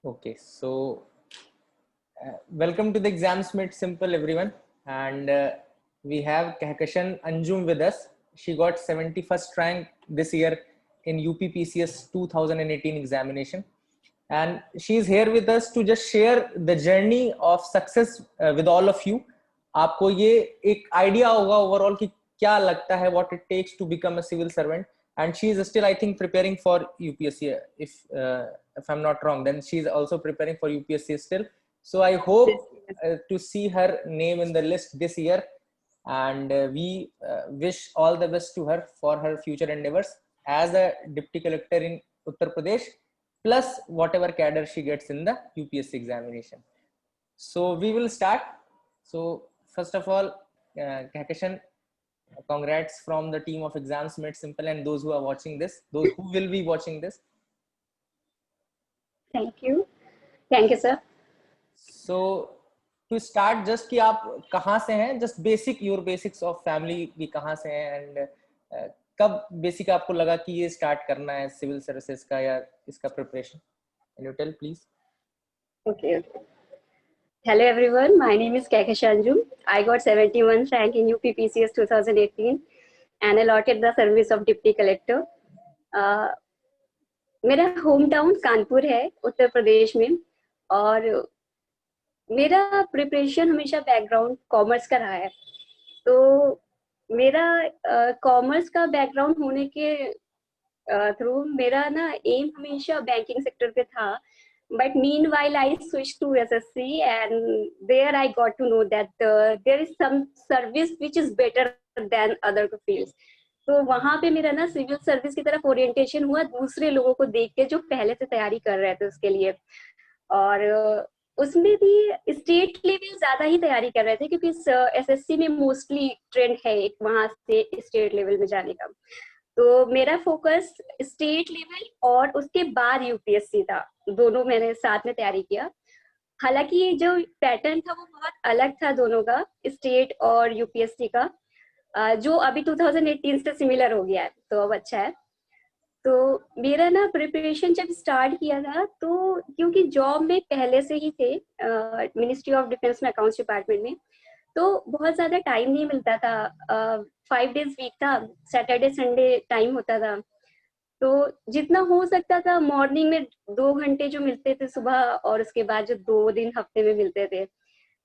Okay, so welcome to the Exams Made Simple, everyone. And we have Kehkashan Anjum with us. She got 71st rank this year in UPPCS 2018 examination. And she is here with us to just share the journey of success with all of you. आपको ये एक idea होगा overall कि क्या लगता है what it takes to become a civil servant. And she is still, I think, preparing for UPSC. If I'm not wrong, then she is also preparing for UPSC still. So I hope to see her name in the list this year, and we wish all the best to her for her future endeavors as a deputy collector in Uttar Pradesh, plus whatever cadre she gets in the UPSC examination. So we will start. So first of all, Kehkashan, congrats from the team of Exams Made Simple and those who are watching this, those who will be watching this. Thank you sir. So to start, just कि आप कहाँ से हैं, just basic your basics of family की कहाँ से हैं, and कब basic आपको लगा कि ये start करना है civil services का या इसका preparation? Can you tell please? Okay. Hello everyone, my name is Kehkashan Anjum. I got 71 rank in UPPCS 2018 and allotted the service of Deputy Collector. मेरा होम टाउन कानपुर है उत्तर प्रदेश में, और मेरा प्रिपरेशन हमेशा बैकग्राउंड कॉमर्स का रहा है. तो मेरा कॉमर्स का बैकग्राउंड होने के थ्रू मेरा ना एम हमेशा बैंकिंग सेक्टर पे था. But meanwhile, I switched to SSC, and there I got to know that there is some service which is better than other fields. तो वहाँ पे मेरा ना सिविल सर्विस की तरफ ओरिएंटेशन हुआ दूसरे लोगों को देख के जो पहले से तैयारी कर रहे थे उसके लिए. और उसमें भी स्टेट लेवल ज्यादा ही तैयारी कर रहे थे क्योंकि SSC में मोस्टली ट्रेंड है एक वहां से स्टेट लेवल में जाने का. तो मेरा फोकस स्टेट लेवल और उसके बाद यूपीएससी था, दोनों मैंने साथ में तैयारी किया. हालांकि जो पैटर्न था वो बहुत अलग था दोनों का, स्टेट और यूपीएससी का, जो अभी 2018 से सिमिलर हो गया है, तो अब अच्छा है. तो मेरा ना प्रिपरेशन जब स्टार्ट किया था तो क्योंकि जॉब में पहले से ही थे मिनिस्ट्री ऑफ डिफेंस में अकाउंट्स डिपार्टमेंट में, तो बहुत ज्यादा टाइम नहीं मिलता था. 5 days वीक था, सैटरडे संडे टाइम होता था. तो जितना हो सकता था मॉर्निंग में 2 घंटे जो मिलते थे सुबह, और उसके बाद जो 2 दिन हफ्ते में मिलते थे,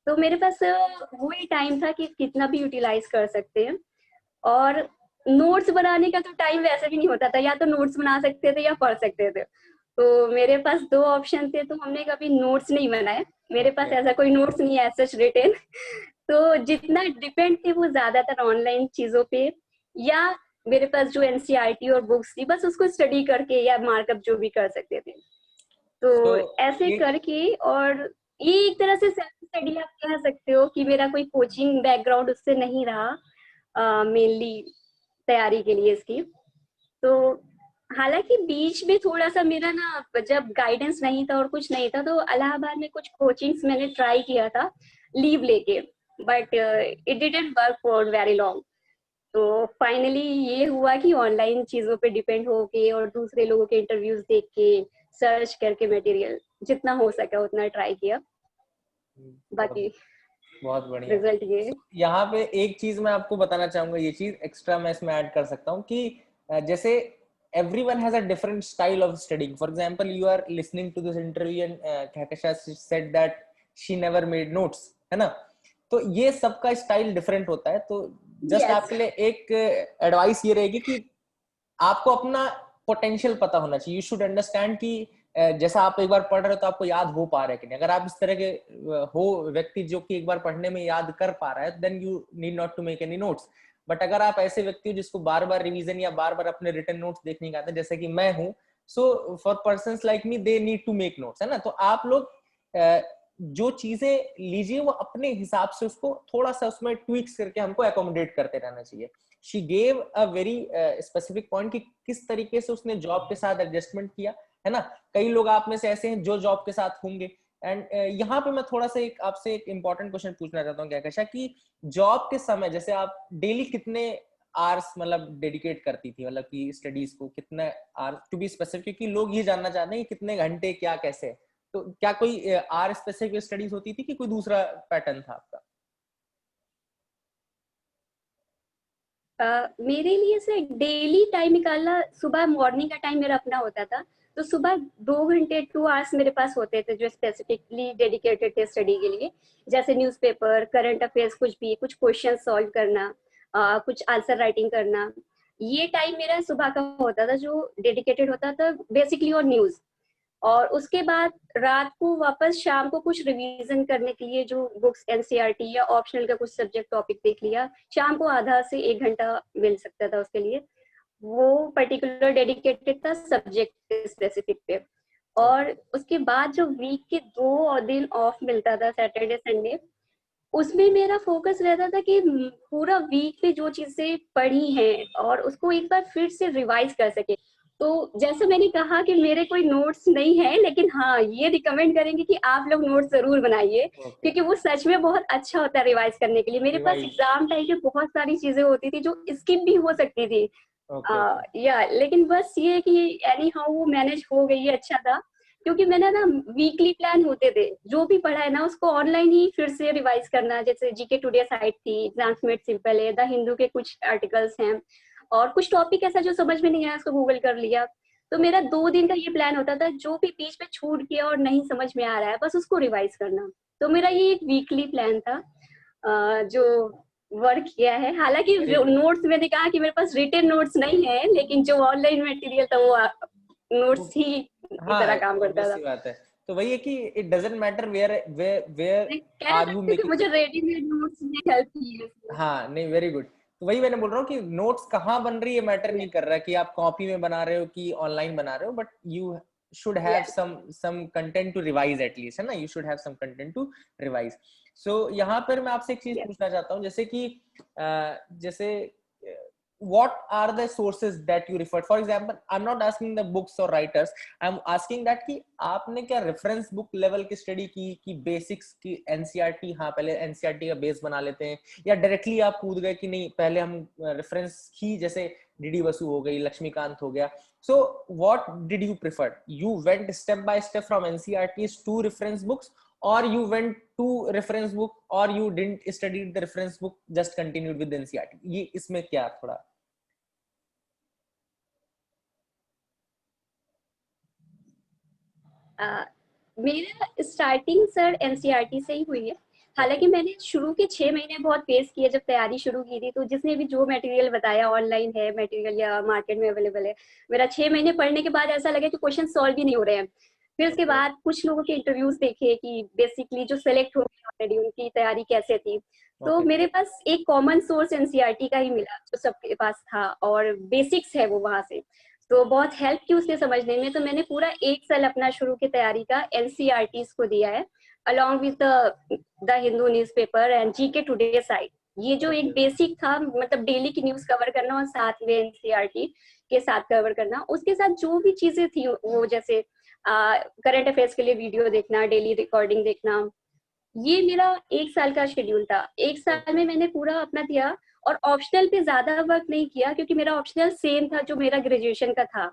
तो मेरे पास वही टाइम था कि कितना भी यूटिलाइज कर सकते हैं. और नोट्स बनाने का तो टाइम वैसे भी नहीं होता था, या तो नोट्स बना सकते थे या पढ़ सकते थे. तो मेरे पास 2 ऑप्शन थे, तो हमने कभी नोट्स नहीं बनाए. मेरे पास ऐसा कोई नोट्स नहीं है सच रिटेन. तो जितना डिपेंड थे वो ज्यादातर ऑनलाइन चीजों पे, या मेरे पास जो एनसीईआरटी और बुक्स थी बस उसको स्टडी करके या मार्कअप जो भी कर सकते थे. तो ऐसे करके, और ये एक तरह से सेल्फ स्टडी आप कह सकते हो कि मेरा कोई कोचिंग बैकग्राउंड उससे नहीं रहा मेनली तैयारी के लिए इसकी. तो हालांकि बीच में थोड़ा सा मेरा ना जब गाइडेंस नहीं था और कुछ नहीं था, तो इलाहाबाद में कुछ कोचिंग्स मैंने ट्राई किया था लीव लेके, but it didn't work for very long. तो फाइनली ये हुआ कि ऑनलाइन चीजों पे डिपेंड होके और दूसरे लोगों के इंटरव्यूज देख के सर्च करके मटेरियल जितना हो सका उतना ट्राई किया. बाकी बहुत बढ़िया रिजल्ट ये. यहाँ पे एक चीज मैं आपको बताना चाहूंगा, ये चीज एक्स्ट्रा मैं इसमें ऐड कर सकता हूँ कि जैसे everyone has a different style of studying. For example, you are listening to this interview and Kehkashan said that she never made notes, है ना. तो ये सबका स्टाइल डिफरेंट होता है. तो जस्ट आपके लिए एक एडवाइस ये रहेगी कि आपको अपना पोटेंशियल पता होना चाहिए. यू शुड अंडरस्टैंड कि जैसा आप एक बार पढ़ रहे हो तो आपको याद हो पा रहा है कि नहीं. अगर आप इस तरह के हो व्यक्ति जो कि एक बार पढ़ने में याद कर पा रहा है, then you need not to make any notes. But अगर आप ऐसे व्यक्ति हो जिसको बार बार रिवीजन या बार बार अपने रिटन नोट्स देखने का आता है, जैसे कि मैं हूं, so for persons like me they need to make notes, है ना. तो आप लोग जो चीजें लीजिए वो अपने हिसाब से उसको थोड़ा सा उसमें ट्विक्स करके हमको एकोमोडेट करते रहना चाहिए. She gave a very specific point कि किस तरीके से उसने जॉब के साथ एडजस्टमेंट किया, है ना. कई लोग आप में से ऐसे हैं जो जॉब के साथ होंगे. एंड यहाँ पे मैं थोड़ा सा आपसे एक इम्पोर्टेंट क्वेश्चन पूछना चाहता हूँ कehkashan, कि जॉब के समय जैसे आप डेली कितने आवर्स मतलब डेडिकेट करती थी, मतलब कि स्टडीज को कितने आवर्स, टू बी स्पेसिफिक, क्योंकि लोग ये जानना चाहते हैं कि कितने घंटे क्या कैसे. तो क्या कोई आर स्पेसिफिक स्टडीज होती थी कि कोई दूसरा पैटर्न था आपका? मेरे लिए से डेली टाइम निकालना, सुबह मॉर्निंग का टाइम मेरा अपना होता था, तो सुबह 2 घंटे 2 आवर्स मेरे पास होते थे जो स्पेसिफिकली डेडिकेटेड थे स्टडी के लिए, जैसे न्यूज़पेपर, करंट अफेयर्स, कुछ भी, कुछ क्वेश्चन सॉल्व करना, कुछ आंसर राइटिंग करना। ये टाइम मेरा सुबह का होता था जो डेडिकेटेड होता था बेसिकली और न्यूज। और उसके बाद रात को वापस शाम को कुछ रिवीजन करने के लिए जो बुक्स एनसीईआरटी या ऑप्शनल का कुछ सब्जेक्ट टॉपिक देख लिया, शाम को आधा से 1 घंटा मिल सकता था उसके लिए, वो पर्टिकुलर डेडिकेटेड था सब्जेक्ट स्पेसिफिक पे। और उसके बाद जो वीक के 2 दिन ऑफ मिलता था, सैटरडे संडे, उसमें मेरा फोकस रहता था कि पूरा वीक में जो चीजें पढ़ी हैं और उसको एक बार फिर से रिवाइज कर सके। तो जैसे मैंने कहा कि मेरे कोई नोट्स नहीं है, लेकिन हाँ ये रिकमेंड करेंगे कि आप लोग नोट्स जरूर बनाइए, क्योंकि वो सच में बहुत अच्छा होता है रिवाइज करने के लिए। मेरे पास एग्जाम टाइम पे बहुत सारी चीजें होती थी जो स्किप भी हो सकती थी, या लेकिन बस ये कि एनी हाउ वो मैनेज हो गई है, अच्छा था। क्योंकि मैंने ना वीकली प्लान होते थे, जो भी पढ़ा है ना उसको ऑनलाइन ही फिर से रिवाइज करना, जैसे जीके टुडे साइट थी, एग्जाम्स मेड सिंपल है, द हिंदू के कुछ आर्टिकल्स हैं, और कुछ टॉपिक ऐसा जो समझ में नहीं आया उसको गूगल कर लिया। तो मेरा 2 दिन का ये प्लान होता था, जो भी बीच में छूट गया और नहीं समझ में आ रहा है बस उसको रिवाइज करना। तो मेरा ये एक वीकली प्लान था जो वर्क किया है। हालांकि नोट्स मैंने कहा कि मेरे पास रिटन नोट्स नहीं है, लेकिन जो ऑनलाइन मटेरियल था वो नोट्स ही की तरह काम करता था। बात है। तो वही है कि it doesn't matter where are you making, मुझे रेडीमेड नोट्स ने हेल्प की है। हाँ नहीं, वेरी गुड। तो वही मैंने बोल रहा हूँ कि नोट्स कहाँ बन रही है मैटर नहीं कर रहा कि आप कॉपी में बना रहे हो कि ऑनलाइन बना रहे हो, but you should have some content to revise at least, है ना? You should have some content to revise. So यहाँ पर मैं आपसे एक चीज पूछना चाहता हूँ, जैसे कि जैसे what are the sources that you refer? For example, I'm not asking the books or writers, I'm asking that कि आपने क्या रेफरेंस बुक लेवल की स्टडी की कि बेसिक्स की एनसीईआरटी, हाँ पहले एनसीईआरटी का बेस बना लेते हैं, या डायरेक्टली आप कूद गए कि नहीं पहले हम रेफरेंस की, जैसे डीडी बसु हो गई, लक्ष्मीकांत हो गया? So what did you prefer? You went step by step from NCERTs to reference books, or you went to reference book, or you didn't study the reference book, just continued with the NCERT? ये इसमें क्या थोड़ा मेरा starting sir NCERT से ही हुई है। हालांकि मैंने शुरू के 6 महीने बहुत फेस किए जब तैयारी शुरू की थी, तो जिसने भी जो मटेरियल बताया ऑनलाइन है मटेरियल या मार्केट में अवेलेबल है, मेरा 6 महीने पढ़ने के बाद ऐसा लगा कि क्वेश्चन सॉल्व ही नहीं हो रहे हैं। फिर उसके बाद कुछ लोगों के इंटरव्यूज देखे कि बेसिकली जो सेलेक्ट हो गए ऑलरेडी उनकी तैयारी कैसे थी। तो मेरे पास एक कॉमन सोर्स एनसीईआरटी का ही मिला जो सबके पास था, और बेसिक्स है वो वहां से, तो बहुत हेल्प की उसके समझने में। तो मैंने पूरा 1 साल अपना शुरू की तैयारी का एनसीईआरटीज को दिया है, along with the Hindu newspaper and GK today site. ये जो एक बेसिक था, मतलब डेली की न्यूज कवर करना और साथ में एनसीईआरटी के साथ कवर करना, उसके साथ जो भी चीजें थी वो जैसे करंट अफेयर्स के लिए वीडियो देखना, डेली रिकॉर्डिंग देखना, ये मेरा 1 साल का शेड्यूल था। 1 साल में मैंने पूरा अपना दिया, और ऑप्शनल पे ज्यादा वर्क नहीं किया क्योंकि मेरा ऑप्शनल सेम था जो मेरा ग्रेजुएशन का था।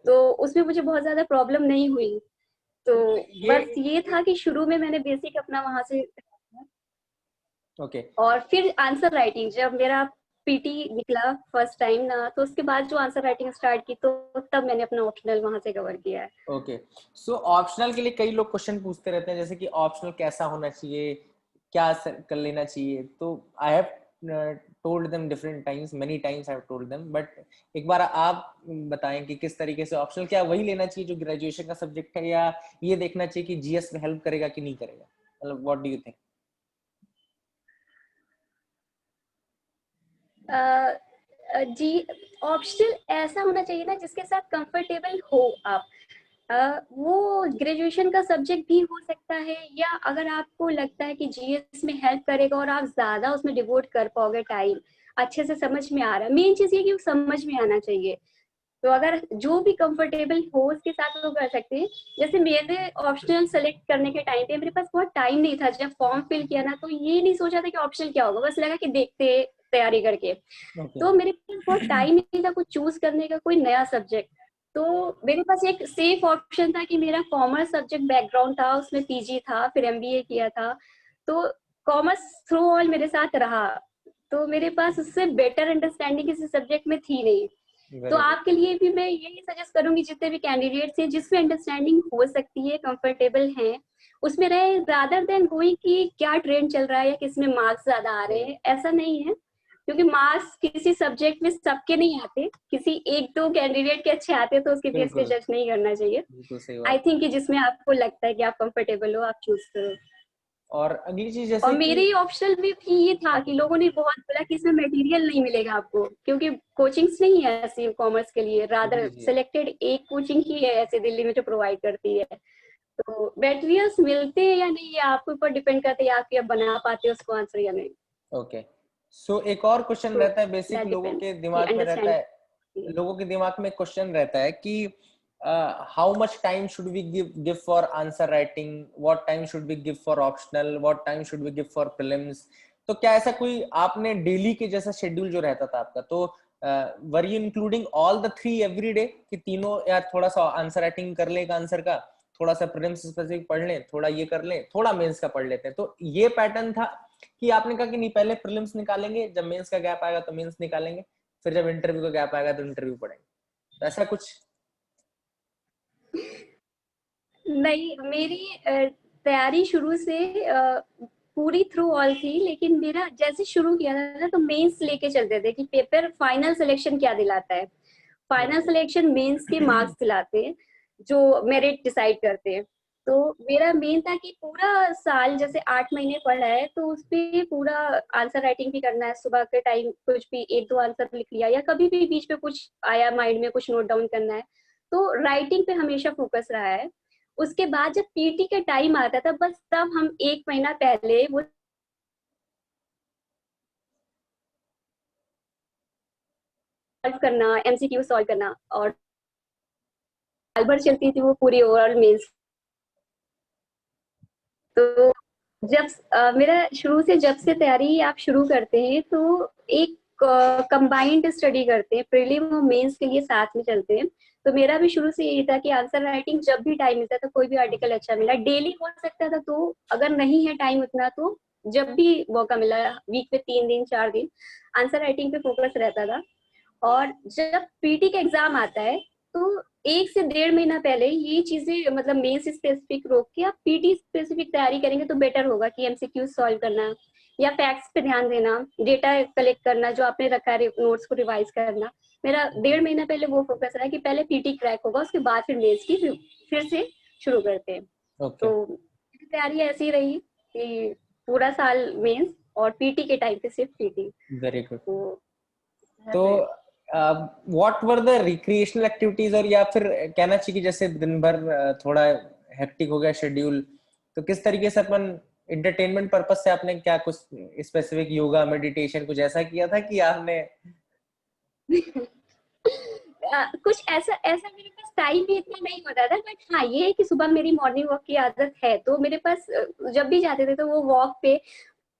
तो उसमें मुझे बहुत ज्यादा प्रॉब्लम नहीं हुई। तो बस ये था कि शुरू में मैंने बेसिक अपना वहां से और फिर आंसर राइटिंग, जब मेरा पीटी निकला फर्स्ट टाइम ना, तो उसके बाद जो आंसर राइटिंग स्टार्ट की, तो तब मैंने अपना ऑप्शनल वहां से कवर किया है। ओके, सो ऑप्शनल के लिए कई लोग क्वेश्चन पूछते रहते हैं, जैसे कि ऑप्शनल कैसा होना चाहिए, क्या कर लेना चाहिए? तो I have told them different times, many times I have told them, but एक बार आप बताएं कि किस तरीके से ऑप्शनल, क्या वही लेना चाहिए जो ग्रेजुएशन का सब्जेक्ट है, या ये देखना चाहिए कि जीएस में हेल्प करेगा कि नहीं करेगा? मतलब व्हाट डू यू थिंक? जी, ऑप्शनल ऐसा होना चाहिए ना जिसके साथ कंफर्टेबल हो आप। वो ग्रेजुएशन का सब्जेक्ट भी हो सकता है, या अगर आपको लगता है कि जीएस में हेल्प करेगा और आप ज्यादा उसमें डिवोट कर पाओगे टाइम, अच्छे से समझ में आ रहा है, मेन चीज ये कि समझ में आना चाहिए। तो अगर जो भी कंफर्टेबल हो उसके साथ वो कर सकते हैं। जैसे मेरे ऑप्शनल सेलेक्ट करने के टाइम पे मेरे पास बहुत टाइम नहीं था, जब फॉर्म फिल किया ना तो ये नहीं सोचा था कि ऑप्शनल क्या होगा, बस लगा कि देखते तैयारी करके। तो मेरे पास बहुत टाइम नहीं था कुछ चूज करने का, कोई नया सब्जेक्ट। तो मेरे पास एक सेफ ऑप्शन था कि मेरा कॉमर्स सब्जेक्ट बैकग्राउंड था, उसमें पीजी था, फिर एमबीए किया था, तो कॉमर्स थ्रू ऑल मेरे साथ रहा, तो मेरे पास उससे बेटर अंडरस्टैंडिंग किसी सब्जेक्ट में थी नहीं। तो वेरी गुड। आपके लिए भी मैं यही सजेस्ट करूंगी, जितने भी कैंडिडेट्स हैं जिसमें अंडरस्टैंडिंग हो सकती है, कंफर्टेबल हैं, उसमें रहे, रादर देन गोइंग कि क्या ट्रेंड चल रहा है या किसमें मार्क्स ज्यादा आ रहे हैं, ऐसा नहीं है। क्योंकि मार्क्स किसी सब्जेक्ट में सबके नहीं आते, किसी एक दो कैंडिडेट के अच्छे आते हैं, तो उसके बेस पे बिल्कुल जज नहीं करना चाहिए। बिल्कुल सही आई बात। थिंक कि जिसमें आपको लगता है कि आप कंफर्टेबल हो, आप चूज करो। और अगली चीज और जैसे कि मेरे ऑप्शन में भी ये था कि लोगों ने बहुत बोला कि इसमें मटेरियल नहीं मिलेगा आपको, क्योंकि कोचिंग्स नहीं है ऐसी कॉमर्स के लिए, रादर जी जी सिलेक्टेड एक कोचिंग ही है ऐसे दिल्ली में जो प्रोवाइड करती है। तो मटेरियल्स मिलते हैं या नहीं, ये आपके ऊपर डिपेंड करते हैं, आप क्या बना पाते हो उसको आंसर या नहीं। ओके। सो एक और क्वेश्चन तो रहता है बेसिक दैट लोगों डिपेंड्स के कि दिमाग में रहता अंडरस्टैंड। है, लोगों के दिमाग में क्वेश्चन रहता है कि how much time should we give for answer writing, what time should we give for optional, what time should we give for prelims. तो क्या ऐसा कोई आपने डेली के जैसा शेड्यूल जो रहता था आपका, तो were you including all the three every day कि तीनों यार थोड़ा सा आंसर राइटिंग कर ले एक आंसर का, थोड़ा सा प्रीलिम्स स्पेसिफिक पढ़ लें, थोड़ा ये कर लें, थोड़ा मेंस का पढ़ लेते हैं, तो ये पैटर्न था कि आपने कहा कि नहीं पहले प्रीलिम्स निकालेंगे, जब मेंस का गैप आएगा तो मेंस निकालेंगे, फिर जब इंटरव्यू का गैप आएगा तो इंटरव्यू पढ़ेंगे, तो ऐसा कुछ? नहीं, मेरी तैयारी शुरू से पूरी थ्रू ऑल थी, लेकिन मेरा जैसे शुरू किया था ना, तो मेंस लेके चलते थे कि पेपर फाइनल सिलेक्शन क्या दिलाता है। फाइनल सिलेक्शन मेंस के मार्क्स दिलाते हैं, जो मेरिट डिसाइड करते हैं। तो मेरा मेन था कि पूरा साल जैसे 8 महीने पढ़ा है, तो उस पे पूरा आंसर राइटिंग भी करना है, सुबह के टाइम कुछ भी एक दो आंसर लिख लिया, या कभी भी बीच में कुछ आया माइंड में, कुछ नोट डाउन करना है। तो राइटिंग पे हमेशा फोकस रहा है। उसके बाद जब पीटी का टाइम आता था, बस तब हम 1 महीना पहले वो सॉल्व करना, एमसीक्यू सॉल्व करना, और साल भर चलती थी वो पूरी ओवरऑल मेंस। तो जब मेरा शुरू से, जब से तैयारी आप शुरू करते हैं, तो एक कंबाइंड स्टडी करते हैं, प्रीलिम और मेंस के लिए साथ में चलते हैं। तो मेरा भी शुरू से यही था कि आंसर राइटिंग जब भी टाइम मिलता था, कोई भी आर्टिकल अच्छा मिला, डेली हो सकता था, तो अगर नहीं है टाइम उतना, तो जब भी मौका मिला, वीक में 3 दिन 4 दिन आंसर राइटिंग पे फोकस रहता था। और जब पीटी का एग्जाम आता है, तो 1 से 1.5 महीना पहले ये चीजें, मतलब मेंस स्पेसिफिक रोक के आप पीटी स्पेसिफिक तैयारी करेंगे तो बेटर होगा, कि एमसीक्यू सॉल्व करना या फैक्ट्स पे ध्यान देना, डेटा कलेक्ट करना, जो आपने रखा है नोट्स को रिवाइज करना। मेरा 1.5 महीना पहले वो फोकस रहा कि पहले पीटी क्रैक होगा, उसके बाद फिर मेंस की फिर से शुरू करते हैं। ओके। तो तैयारी ऐसी रही कि पूरा साल मेंस, और पीटी के टाइम पे सिर्फ पीटी। Very good. तो तो what were the recreational activities, और या फिर कहना चाहिए कि जैसे दिन भर थोड़ा हेक्टिक हो गया शेड्यूल, तो किस तरीके से अपन एंटरटेनमेंट पर्पस से आपने क्या कुछ स्पेसिफिक योगा मेडिटेशन कुछ ऐसा किया था कि आपने? कुछ ऐसा ऐसा मेरे पास टाइम भी इतना नहीं होता था, बट हाँ ये है कि सुबह मेरी मॉर्निंग वॉक की आदत है, तो मेरे पास जब भी जाते थे तो वो वॉक पे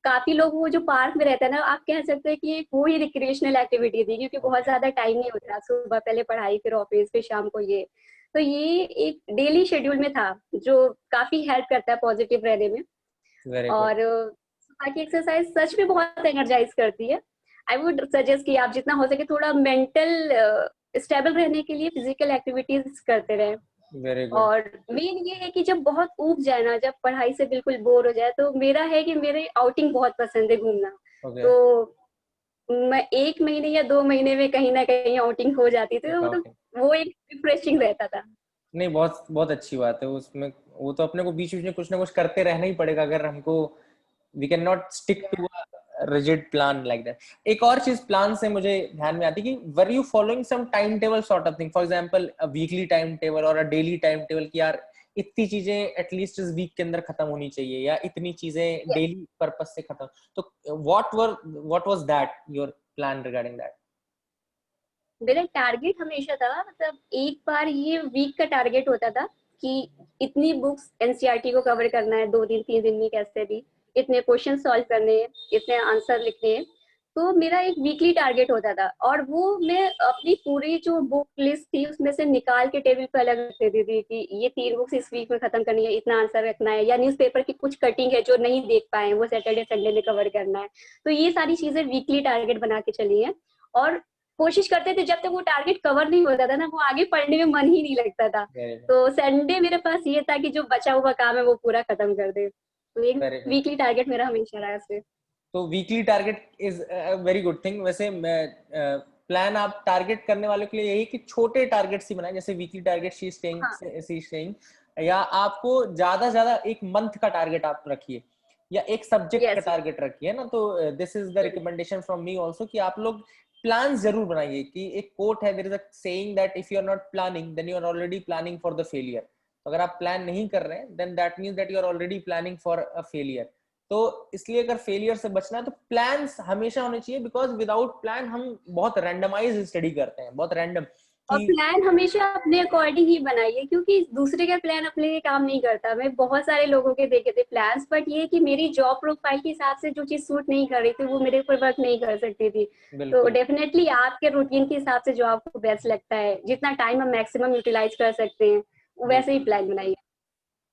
काफी लोग, वो जो पार्क में रहता है ना, आप कह सकते हैं कि एक वो ही रिक्रिएशनल एक्टिविटी थी, क्योंकि बहुत ओके। ज्यादा टाइम नहीं होता, सुबह पहले पढ़ाई, फिर ऑफिस, फिर शाम को ये। तो ये एक डेली शेड्यूल में था, जो काफी हेल्प करता है पॉजिटिव रहने में। Very good. और सुबह की एक्सरसाइज सच में बहुत एनर्जाइज करती है। आई वुड सजेस्ट कि आप जितना हो सके थोड़ा मेंटल स्टेबल रहने के लिए फिजिकल एक्टिविटीज करते रहें। Very good. और मेन ये है कि जब बहुत ऊब जाए ना, जब पढ़ाई से बिल्कुल बोर हो जाए, तो मेरा है कि मेरे आउटिंग बहुत पसंद है, घूमना। ओके। तो मैं 1 महीने या 2 महीने में कहीं ना कहीं आउटिंग हो जाती थी, तो वो एक रिफ्रेशिंग रहता था। नहीं, बहुत बहुत अच्छी बात है उसमें। वो तो अपने को बीच बीच में कुछ ना कुछ करते रहना ही पड़ेगा, अगर हमको we can not stick to a rigid plan like that. एक और चीज प्लान से मुझे ध्यान में आती है कि were you following some time table sort of thing, for example a weekly time table और अ डेली टाइम टेबल, कि यार इतनी चीजें एटलीस्ट इस वीक के अंदर खत्म होनी चाहिए, या इतनी चीजें डेली पर्पस से खत्म। तो what was that your plan regarding that? मेरा टारगेट हमेशा था, मतलब एक बार ये वीक का टारगेट होता था कि इतनी बुक्स एनसीईआरटी को कवर करना है 2 दिन 3 दिन में, कैसे भी इतने क्वेश्चन सॉल्व करने हैं, इतने आंसर लिखने हैं। तो मेरा एक वीकली टारगेट होता था, और वो मैं अपनी पूरी जो बुक लिस्ट थी उसमें से निकाल के टेबल पे अलग रख देती थी कि ये 3 बुक्स इस वीक में खत्म करनी है, इतना आंसर रखना है, या न्यूज़पेपर की कुछ कटिंग है जो नहीं देख पाए वो सैटरडे संडे में कवर करना है। तो ये सारी चीजें वीकली टारगेट बना के चली है, और कोशिश करते थे जब तक वो टारगेट कवर नहीं होता था ना, वो आगे पढ़ने में मन ही नहीं लगता था। वेरी तो संडे मेरे पास ये था कि जो बचा हुआ काम है वो पूरा खत्म कर दे। तो एक वेरी गुड। वीकली टारगेट मेरा हमेशा रहा है। तो weekly target is very good thing. वैसे प्लान आप टारगेट करने वालों के लिए यही कि छोटे टारगेट ही बनाए, जैसे वीकली टारगेट शी सेइंग, या आपको ज्यादा से ज्यादा एक मंथ का टारगेट आप रखिए, या एक सब्जेक्ट का यस। टारगेट रखिए ना। तो this is the recommendation from me also कि आप लोग प्लान जरूर बनाइए। कि एक कोट है, there is a saying that if you are not planning then you are already planning for the failure. तो अगर आप प्लान नहीं कर रहे हैं then that means that you are already planning for a failure. तो इसलिए अगर फेलियर से बचना है तो प्लान्स हमेशा होने चाहिए, बिकॉज विदाउट प्लान हम बहुत रैंडमाइज स्टडी करते हैं, बहुत रैंडम और कि प्लान हमेशा अपने अकॉर्डिंग ही बनाइए, क्योंकि दूसरे का प्लान अपने लिए काम नहीं करता। मैं बहुत सारे लोगों के देखे थे प्लान्स, बट ये कि मेरी जॉब प्रोफाइल के हिसाब से जो चीज सूट नहीं कर रही थी वो मेरे ऊपर वर्क नहीं कर सकती थी। तो बिल्कुल। डेफिनेटली आपके रूटीन के हिसाब से जो आपको बेस्ट लगता है, जितना टाइम हम मैक्सिमम यूटिलाइज कर सकते हैं, वैसे ही बिल्कुल। प्लान बनाइए।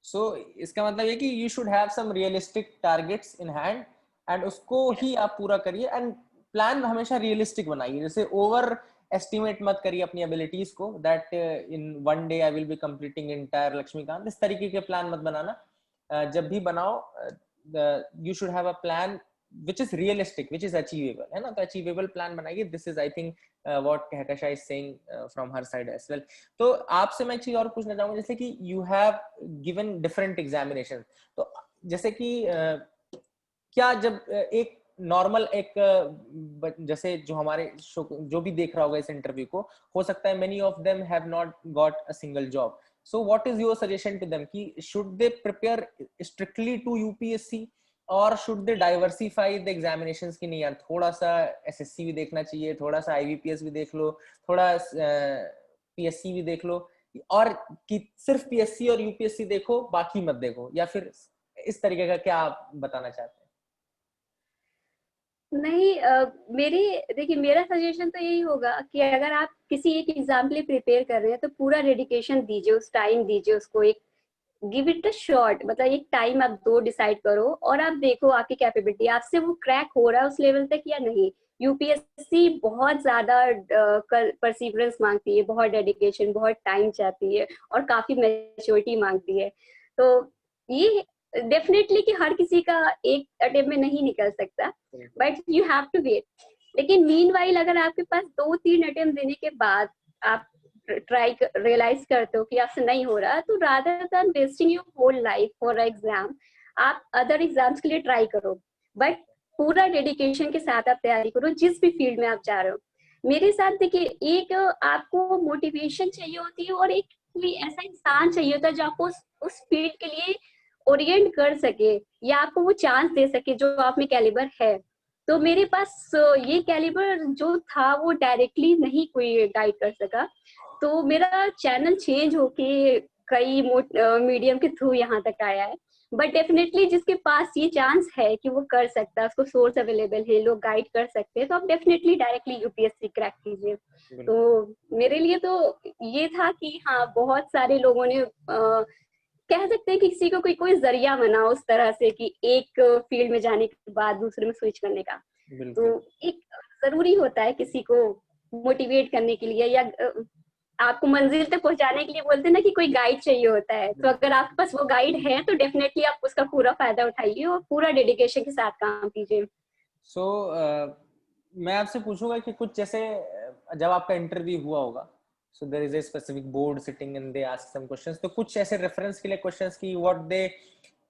सो इसका मतलब है कि you should have some realistic targets in hand, and उसको ही आप पूरा करिए। एंड प्लान हमेशा रियलिस्टिक बनाइए, जैसे ओवर एस्टिमेट मत करिए अपनी एबिलिटीज को, that in one day I will be completing entire Laxmikanth. इस तरीके के प्लान मत बनाना। जब भी बनाओ you should have a plan which is realistic, which is achievable, है ना। तो achievable plan बनाइए। this is I think what Kahkasha is saying from her side as well. तो आपसे मैं एक चीज और पूछना चाहूंगा, जैसे कि you have given different examination. तो जैसे कि क्या जब एक नॉर्मल एक जैसे जो हमारे जो भी देख रहा होगा इस इंटरव्यू को, हो सकता है many of them have not got a single job. So what is your suggestion to them कि should they prepare strictly to UPSC, और should they diversify the examinations? की नहीं यार, थोड़ा सा एसएससी भी देखना चाहिए, थोड़ा सा आईबीपीएस भी देख लो, थोड़ा पीएससी भी देख लो, और कि सिर्फ पीएससी और यूपीएससी देखो बाकी मत देखो, या फिर इस तरीके का क्या आप बताना चाहते हैं? नहीं, मेरी देखिए, मेरा सजेशन तो यही होगा कि अगर आप किसी एक एग्जाम के लिए प्रिपेयर कर रहे हैं तो पूरा डेडिकेशन दीजिए, उस टाइम दीजिए उसको, एक गिव इट अ शॉट, मतलब एक टाइम आप दो डिसाइड करो, और आप देखो आपकी कैपेबिलिटी, आपसे वो क्रैक हो रहा है उस लेवल तक या नहीं। यूपीएससी बहुत ज्यादा परसिवरेंस मांगती है, बहुत डेडिकेशन, बहुत टाइम चाहती है, और काफी मैच्योरिटी मांगती है। तो ये डेफिनेटली कि हर किसी का एक अटेम्प्ट में नहीं निकल सकता, but you have to wait. लेकिन मीनवाइल अगर आपके पास 2-3 अटेम्प्ट देने के बाद आप ट्राई रियलाइज करते हो कि आपसे नहीं हो रहा, तो rather than wasting your whole life for exam, आप अदर एग्जाम्स के लिए ट्राई करो, बट पूरा डेडिकेशन के साथ आप तैयारी करो जिस भी फील्ड में आप जा रहे हो। मेरे साथ देखिए, एक आपको मोटिवेशन चाहिए होती है, और एक कोई ऐसा इंसान चाहिए होता है जो आपको उस फील्ड के लिए ओरिएंट कर सके, या आपको वो चांस दे सके जो आप में कैलिबर है। तो मेरे पास ये कैलिबर जो था वो डायरेक्टली नहीं कोई गाइड कर सका, तो मेरा चैनल चेंज होके कई मीडियम के थ्रू यहाँ तक आया है। बट डेफिनेटली जिसके पास ये चांस है कि वो कर सकता है, उसको सोर्स अवेलेबल है, लोग गाइड कर सकते हैं, तो आप डेफिनेटली डायरेक्टली यूपीएससी क्रैक कीजिए। तो मेरे लिए तो ये था कि हाँ, बहुत सारे लोगों ने कह सकते हैं कि किसी को कोई कोई जरिया बना उस तरह से कि एक फील्ड में जाने के बाद दूसरे में स्विच करने का। तो बिल्कुल। एक जरूरी होता है किसी को मोटिवेट करने के लिए, या आपको मंजिल तक पहुंचाने के लिए बोलते हैं ना कि कोई गाइड चाहिए होता है। तो अगर आपके पास वो गाइड है तो डेफिनेटली आप उसका पूरा फायदा उठाइए और पूरा डेडिकेशन के साथ काम कीजिए। सो मैं आपसे पूछूंगा कि कुछ जैसे जब आपका इंटरव्यू हुआ होगा, so there is a specific board sitting and they ask some questions, तो कुछ ऐसे रेफरेंस के लिए क्वेश्चंस की what they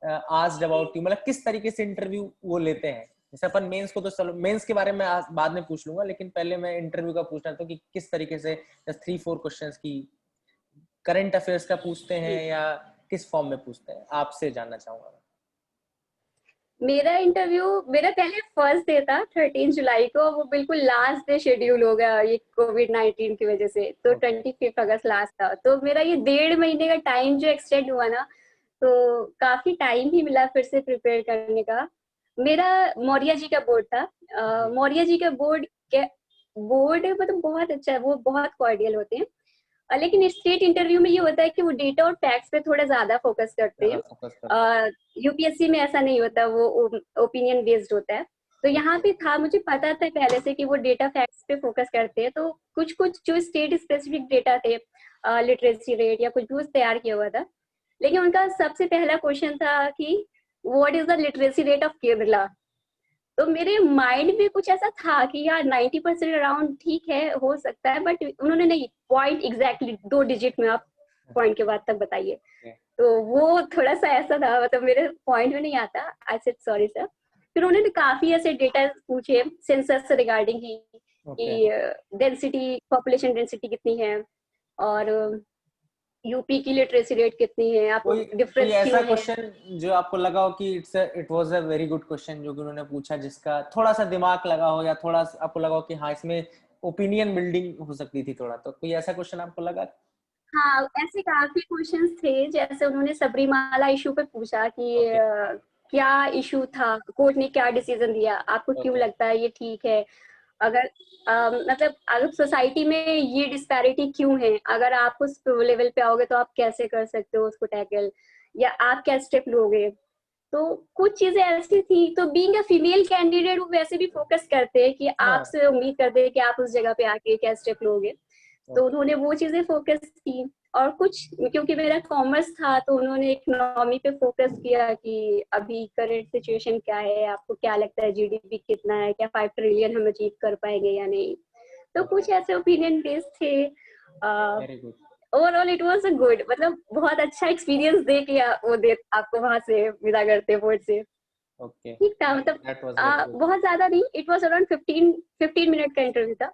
asked about you, मतलब किस तरीके से इंटरव्यू वो लेते हैं? जैसे अपन मेंस को तो चलो मेंस के बारे में बाद में पूछ लूंगा, लेकिन पहले मैं इंटरव्यू का पूछना था कि किस तरीके से 3-4 क्वेश्चंस की करंट अफेयर्स का पूछते हैं, या किस फॉर्म में पूछते हैं, आपसे जानना चाहूंगा। मेरा इंटरव्यू, मेरा पहले फर्स्ट डे था 13 जुलाई को, वो बिल्कुल लास्ट डे शेड्यूल हो गया ये कोविड-19 की वजह से, तो ओके। 25 अगस्त लास्ट था। तो मेरा ये 1.5 महीने का टाइम जो एक्सटेंड हुआ ना, तो काफी टाइम ही मिला फिर से प्रिपेयर करने का। मेरा मौर्य जी का बोर्ड था। मौर्य जी का बोर्ड मतलब बहुत अच्छा है, वो बहुत कॉर्डियल होते हैं। लेकिन स्टेट इंटरव्यू में ये होता है कि वो डेटा और फैक्ट्स पे थोड़ा ज्यादा फोकस करते ज्यादा फोकस करते हैं। यूपीएससी में ऐसा नहीं होता, वो ओपिनियन बेस्ड होता है। तो हैं। यहाँ ओके पे था, मुझे पता था पहले से कि वो डेटा फैक्ट्स पे फोकस करते हैं। तो कुछ कुछ जो स्टेट स्पेसिफिक डेटा थे, लिटरेसी रेट या कुछ भी उस तैयार किया हुआ था। लेकिन उनका सबसे पहला क्वेश्चन था कि what is the literacy rate of Kerala. तो मेरे माइंड में कुछ ऐसा था कि यार 90% अराउंड ठीक है, हो सकता है, बट उन्होंने नहीं, पॉइंट एग्जैक्टली 2 डिजिट में आप पॉइंट के बाद तक बताइए। तो वो थोड़ा सा ऐसा था, मतलब मेरे पॉइंट में नहीं आता। I said sorry sir. फिर उन्होंने काफी ऐसे डेटा पूछे सेंसस से रिगार्डिंग ओके। कि डेंसिटी, पॉपुलेशन डेंसिटी कितनी है, और यूपी की लिटरेसी रेट कितनी है, आपको कोई डिफरेंस ऐसा क्यों है। क्वेश्चन जो आपको लगा हो कि it was a very good question जो कि उन्होंने पूछा, जिसका थोड़ा सा दिमाग लगा हो, या थोड़ा सा आपको लगा हो कि हाँ इसमें ओपिनियन बिल्डिंग हो सकती थी थोड़ा, तो कोई ऐसा क्वेश्चन आपको लगा? हाँ, ऐसे काफी क्वेश्चंस थे। जैसे उन्होंने सबरीमाला इशू पे पूछा कि ओके क्या इशू था, कोर्ट ने क्या डिसीजन दिया, आपको क्यों ओके लगता है ये ठीक है। अगर मतलब अगर सोसाइटी में ये डिस्पैरिटी क्यों है, अगर आप उस लेवल पे आओगे तो आप कैसे कर सकते हो उसको टैकल, या आप क्या स्टेप लोगे। तो कुछ चीजें ऐसी थी। तो बीइंग अ फीमेल कैंडिडेट वो वैसे भी फोकस करते हैं कि हाँ आपसे उम्मीद करते हैं कि आप उस जगह पे आके क्या स्टेप लोगे। तो ओके उन्होंने वो चीजें फोकस की। और कुछ, क्योंकि मेरा कॉमर्स था, तो उन्होंने इकोनॉमी पे फोकस किया कि अभी करंट सिचुएशन क्या है, आपको क्या लगता है जीडीपी कितना है, क्या 5 ट्रिलियन हम अचीव कर पाएंगे या नहीं। तो ओके कुछ ऐसे ओपिनियन बेस्ड थे। Very good overall it was a good, मतलब बहुत अच्छा एक्सपीरियंस दे के वो दे आपको वहां से विदा करते बोर्ड से। ओके ठीक था, मतलब दैट वाज वेरी गुड। बहुत ज्यादा नहीं, इट वाज अराउंड 15 मिनट का इंटरव्यू था,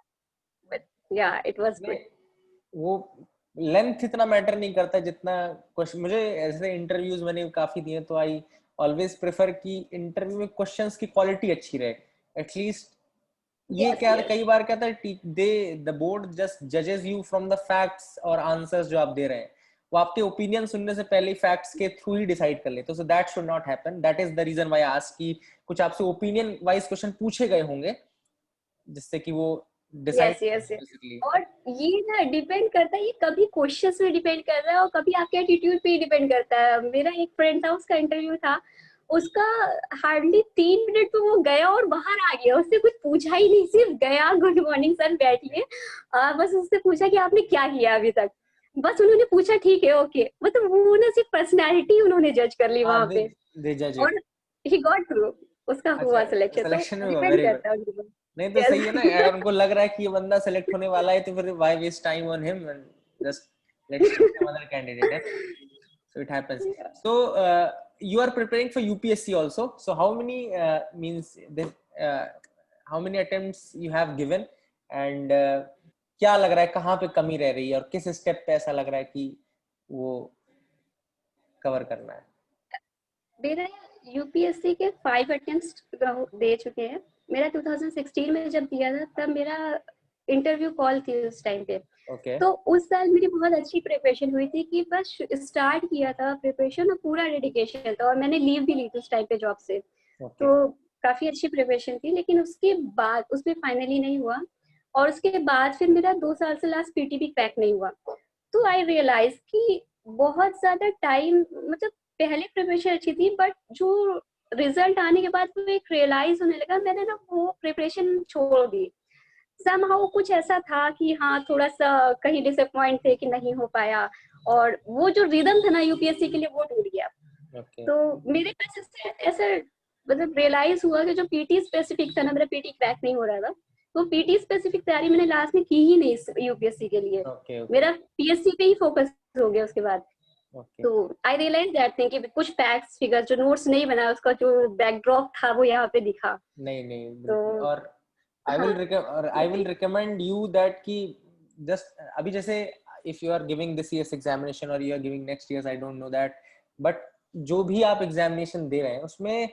बट या इट वाज नहीं, गुड। वो लेंथ इतना मैटर नहीं करता जितना क्वेश्चन। मुझे ऐसे इंटरव्यूज मैंने काफी दिए, तो आई ऑलवेज प्रेफर कि इंटरव्यू में क्वेश्चंस की क्वालिटी अच्छी रहे एटलीस्ट। ये यस क्या यस। कई बार क्या था, दे द बोर्ड जस्ट जजेस यू फ्रॉम द फैक्ट्स और आंसर्स जो आप दे रहे हैं, वो आपके ओपिनियन सुनने से पहले फैक्ट्स के थ्रू ही डिसाइड कर लेते, so that should not happen. That is the reason why I ask कि कुछ आपसे ओपिनियन वाइज क्वेश्चन पूछे गए होंगे जिससे कि वो डिसाइड यस यस। बेसिकली। और ये ना डिपेंड करता है, ये कभी क्वेश्चंस पे डिपेंड कर रहा है और कभी आपके एटीट्यूड पे डिपेंड करता है। मेरा एक फ्रेंड था, उसका इंटरव्यू था, उसका हार्डली 3 मिनट पे वो गया और बाहर आ गया। उससे कुछ पूछा ही नहीं, सिर्फ गया, गुड मॉर्निंग सर बैठिए, बस उससे पूछा कि आपने क्या किया अभी तक। बस उन्होंने पूछा ठीक है ओके, मतलब वो ना सिर्फ पर्सनैलिटी उन्होंने जज कर ली हाँ वहां पे। दे जज और इट। ही गॉट थ्रू, उसका हुआ अच्छा सिलेक्शन। तो सिलेक्शन में हुआ, डिपेंड वेरी गुड। करता है उनके ऊपर। नहीं तो सही है ना, Yes. अगर उनको लग रहा है कि ये बंदा सेलेक्ट होने वाला है तो फिर why waste time on him, just let's take some other candidate है। So it happens. So you are preparing for UPSC also. So how many means this, uh, how many attempts you have given, and क्या लग रहा है कहाँ पे कमी रह रही है, और किस स्टेप पे ऐसा लग रहा है कि वो कवर करना है? मेरा यूपीएससी के 5 अटेम्प्ट्स दे चुके हैं। मेरा 2016 में जब दिया था तब मेरा इंटरव्यू कॉल थी उस टाइम पे। ओके तो उस साल मेरी बहुत अच्छी प्रिपरेशन हुई थी कि बस स्टार्ट किया था प्रिपरेशन और पूरा डेडिकेशन था, और मैंने लीव भी ली थी उस टाइम पे जॉब से। ओके तो काफी अच्छी प्रिपरेशन थी, लेकिन उसके बाद उसमें फाइनली नहीं हुआ। और उसके बाद फिर मेरा 2 साल से लास्ट पीटी भी क्रैक नहीं हुआ। तो आई रियलाइज कि बहुत ज्यादा टाइम, मतलब पहले प्रिपरेशन अच्छी थी, बट जो रिजल्ट आने के बाद वो एक रियलाइज होने लगा, मैंने ना वो प्रिपरेशन छोड़ दी। समहाउ कुछ ऐसा था कि हाँ थोड़ा सा कहीं डिसअपॉइंट थे कि नहीं हो पाया, और वो जो रिदम था ना यूपीएससी के लिए वो टूट गया। ओके तो मेरे पास ऐसा मतलब रियलाइज हुआ कि जो पीटी स्पेसिफिक था ना, मेरा पीटी क्रैक नहीं हो रहा था, तो पीटी स्पेसिफिक तैयारी मैंने लास्ट में की ही नहीं यूपीएससी के लिए। ओके ओके मेरा पीएससी पे ही फोकस हो गया उसके बाद। ओके। तो आई रियलाइज दैट थिंग कि कुछ फैक्ट्स फिगर जो नोट्स नहीं बना, उसका जो बैकड्रॉप था वो यहाँ पे दिखा। नहीं नहीं तो बिल्कुल। और हाँ I will recommend you that कि जस्ट अभी जैसे if you are giving this years examination और you are giving next years, I don't know that, but जो भी आप एग्जामिनेशन दे रहे हैं उसमें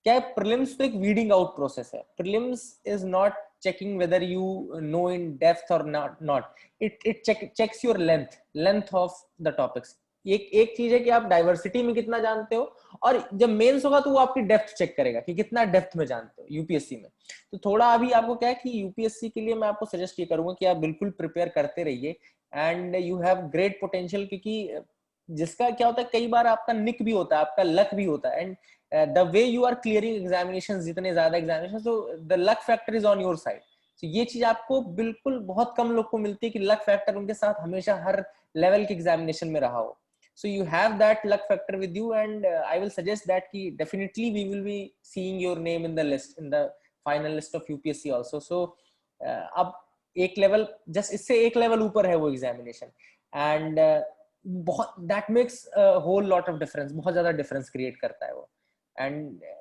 क्या है, प्रीलिम्स तो एक वीडिंग आउट प्रोसेस है। Prelims is not checking whether you know in depth और not, it checks your length of the topics. एक एक चीज है कि आप डाइवर्सिटी में कितना जानते हो, और जब मेंस होगा तो वो आपकी डेप्थ चेक करेगा कि कितना डेप्थ में जानते हो यूपीएससी में। तो थोड़ा अभी आपको क्या है कि यूपीएससी के लिए मैं आपको सजेस्ट ये करूंगा कि आप बिल्कुल प्रिपेयर करते रहिए, and you have great potential, क्योंकि जिसका क्या होता है कई बार आपका निक भी होता है, आपका लक भी होता है, and the way you are clearing examination, जितने ज्यादा एग्जामिनेशन, तो the luck factor is on your side. तो ये चीज आपको बिल्कुल बहुत कम लोग को मिलती है कि लक फैक्टर उनके साथ हमेशा हर लेवल के एग्जामिनेशन में रहा हो। So you have that luck factor with you, and I will suggest that ki definitely we will be seeing your name in the list, in the final list of UPSC also. So अब एक level, just इससे एक level ऊपर है वो examination, and बहुत that makes a whole lot of difference, बहुत ज्यादा डिफरेंस क्रिएट करता है वो। एंड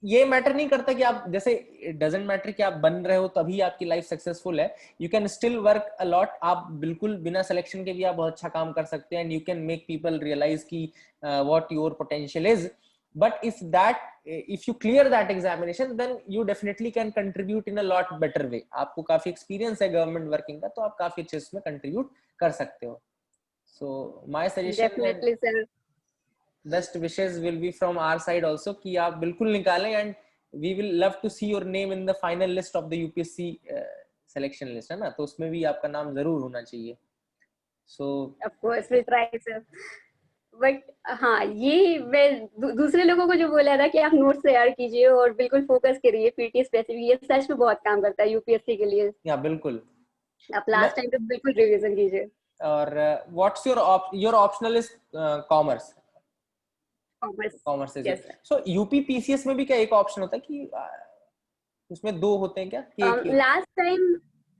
ये मैटर नहीं करता कि आप, जैसे इट डजंट मैटर कि आप बन रहे हो तभी आपकी लाइफ सक्सेसफुल है, you can still work a lot, आप बिल्कुल बिना सिलेक्शन के भी आप बहुत अच्छा काम कर सकते हैं, and you can make people realise की what your potential is. But if you clear that examination, then you definitely can contribute in a lot better way. आपको काफी एक्सपीरियंस है गवर्नमेंट वर्किंग का, तो आप काफी अच्छे इसमें कंट्रीब्यूट कर सकते हो। So my suggestion and definitely sir. Best wishes will be from our side also कि आप बिल्कुल निकालें, and we will love to see your name in the final list of the UPSC selection list, है ना, तो उसमें भी आपका नाम जरूर होना चाहिए। सो of course will try sir. But हाँ, ये मैं दूसरे लोगों को जो बोला था कि आप नोट्स तैयार कीजिए और बिल्कुल फोकस करिए पीटी स्पेसिफिक, ये सच में बहुत काम करता है यूपीएससी के लिए। या बिल्कुल। आप मैं लास्ट टाइम पे बिल्कुल रिवीजन कीजिए। और what's your optional is commerce, commerce. Commerce is yes your, sir. So UP PCS में भी क्या एक ऑप्शन होता है कि उसमें दो होते हैं क्या कि एक ही? लास्ट टाइम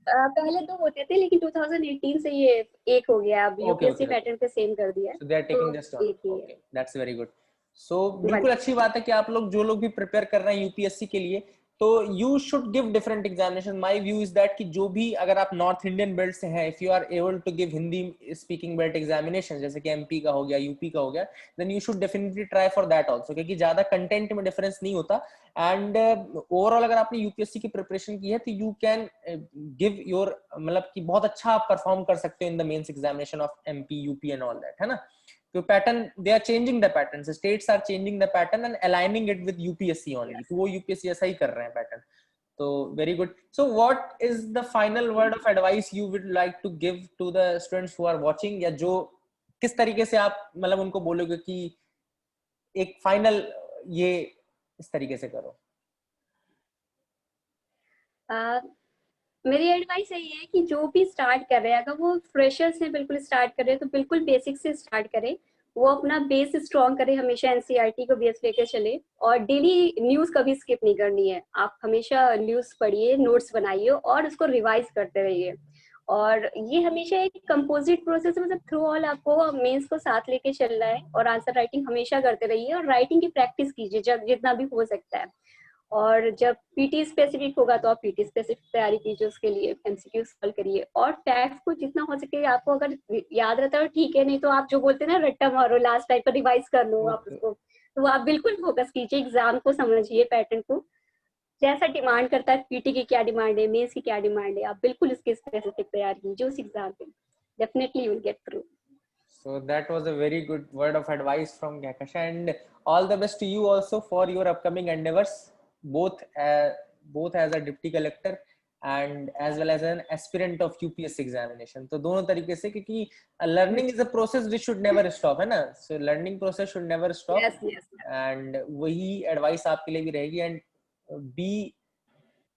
पहले दो होते थे, लेकिन 2018 से ये एक हो गया, अब okay UPSC okay okay, pattern पे सेम कर दिया है, so they are तो taking just one. एक ही है। Okay, that's very good. So one. बिल्कुल अच्छी बात है कि आप लोग जो लोग भी प्रिपेयर कर रहे हैं यूपीएससी के लिए, तो you should give different examination. My view is that कि जो भी, अगर आप नॉर्थ इंडियन बेल्ट से हैं, if you are able to give Hindi speaking belt examination, जैसे कि एमपी का हो गया, यूपी का हो गया, then you should definitely try for that also, क्योंकि ज्यादा कंटेंट में डिफरेंस नहीं होता। एंड ओवरऑल अगर आपने यूपीएससी की प्रिपरेशन की है तो यू कैन गिव योर, मतलब कि बहुत अच्छा आप परफॉर्म कर सकते हो in the mains examination of MP UP and all that, है ना। तो pattern, they are changing the pattern, states are changing the pattern and aligning it with UPSC only, तो वो यूपीएससी ऐसा ही कर रहे हैं पैटर्न। तो very good. So what is the final word of advice you would like to give to the students who are watching, या जो किस तरीके से आप मतलब उनको बोलोगे कि एक फाइनल ये इस तरीके से करो? मेरी एडवाइस यही है कि जो भी स्टार्ट कर रहे हैं, अगर वो फ्रेशर से बिल्कुल स्टार्ट कर रहे हैं तो बिल्कुल बेसिक से स्टार्ट करें। वो अपना बेस स्ट्रॉन्ग करे, हमेशा एनसीईआरटी को बेस लेकर चले, और डेली न्यूज कभी स्किप नहीं करनी है। आप हमेशा न्यूज पढ़िए, नोट्स बनाइए और उसको रिवाइज करते रहिए। और ये हमेशा एक कंपोजिट प्रोसेस है, मतलब थ्रू ऑल आपको मेंस को साथ लेके चलना है, और आंसर राइटिंग हमेशा करते रहिए, और राइटिंग की प्रैक्टिस कीजिए जब जितना भी हो सकता है। और जब पीटी स्पेसिफिक होगा तो आप पीटी स्पेसिफिक तैयारी कीजिए, उसके लिए एमसीक्यू सॉल्व करिए, और फैक्ट्स को जितना हो सके आपको अगर याद रहता है ठीक है, नहीं तो आप जो बोलते हैं ना रट्टा मारो, लास्ट टाइम पर रिवाइज कर लो आप ओके, उसको। तो आप बिल्कुल फोकस कीजिए, एग्जाम को समझिए, पैटर्न को जैसा डिमांड करता है, पीटी की क्या डिमांड है, मेंस की क्या डिमांड है, आप बिल्कुल इसकी स्पेसिफिक तैयारी कीजिए उस एग्जाम पे, definitely you will get through. so that was a very good word of advice from Gakasha, and all the best to you also for your upcoming endeavors, both both as a deputy collector and as well as an aspirant of UPSC examination. तो दोनों तरीके से, क्योंकि learning is a process which should never stop, है ना, so learning process should never stop, yes yes. and वही advice आपके लिए भी रहेगी। and be,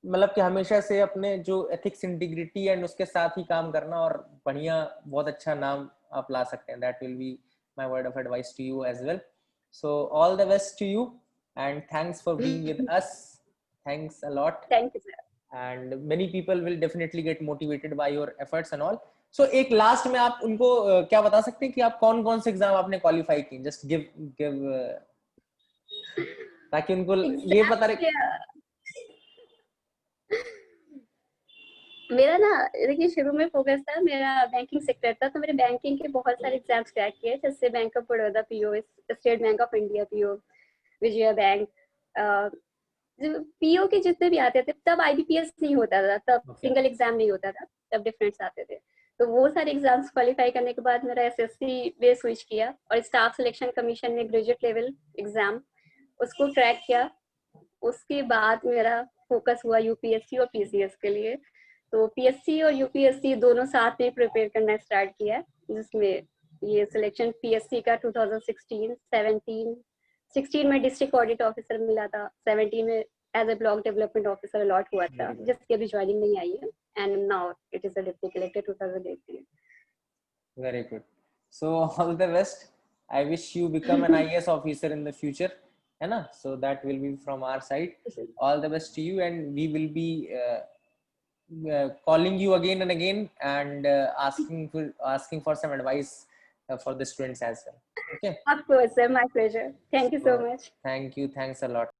मतलब कि हमेशा से अपने जो एथिक्स, इंटीग्रिटी एंड उसके साथ ही काम करना, और बढ़िया बहुत अच्छा नाम आप ला सकते हैं। That will be my word of advice to you as well. So all the best to you, and thanks for being with us, thanks a lot, thank you sir. And many people will definitely get motivated by your efforts and all. So एक last में आप उनको क्या बता सकते हैं कि आप कौन कौन से एग्जाम आपने क्वालिफाई किए, जस्ट गिव गिव, ताकि उनको ये पता रहे। एग्जाम मेरा ना, देखिए शुरू में फोकस था, मेरा बैंकिंग सेक्टर था, तो मेरे बैंकिंग के बहुत सारे एग्जाम्स क्रैक किए, जैसे bank of Baroda PO, state bank of India PO, Vijaya bank, PO के जितने भी आते थे, तब आईबीपीएस नहीं होता था, तब ओके, सिंगल एग्जाम नहीं होता था, तब डिफरेंस आते थे। तो वो सारे एग्जाम्स क्वालिफाई करने के बाद मेरा एसएससी में स्विच किया और स्टाफ सिलेक्शन कमीशन में ग्रेजुएट लेवल एग्जाम उसको क्रैक किया। उसके बाद मेरा फोकस हुआ यूपीएससी और पीसीएस के लिए। तो पीएससी और यूपीएससी दोनों साथ में प्रिपेयर करना स्टार्ट किया, जिसमें ये सिलेक्शन पीएससी का 2016, 16 में डिस्ट्रिक्ट ऑडिट ऑफिसर मिला था, 17 में as a block development officer allot हुआ था, जिसकी अभी ज्वाइनिंग नहीं आई है, and now it is a deputy collector 2018। Very good. So all the best. I wish you become an IAS officer in the future, है ना? So that will be from our side. All the best to you, and we will be calling you again and again and asking for some advice for the students as well. Okay. Of course, sir. My pleasure. Thank you so much. Thank you. Thanks a lot.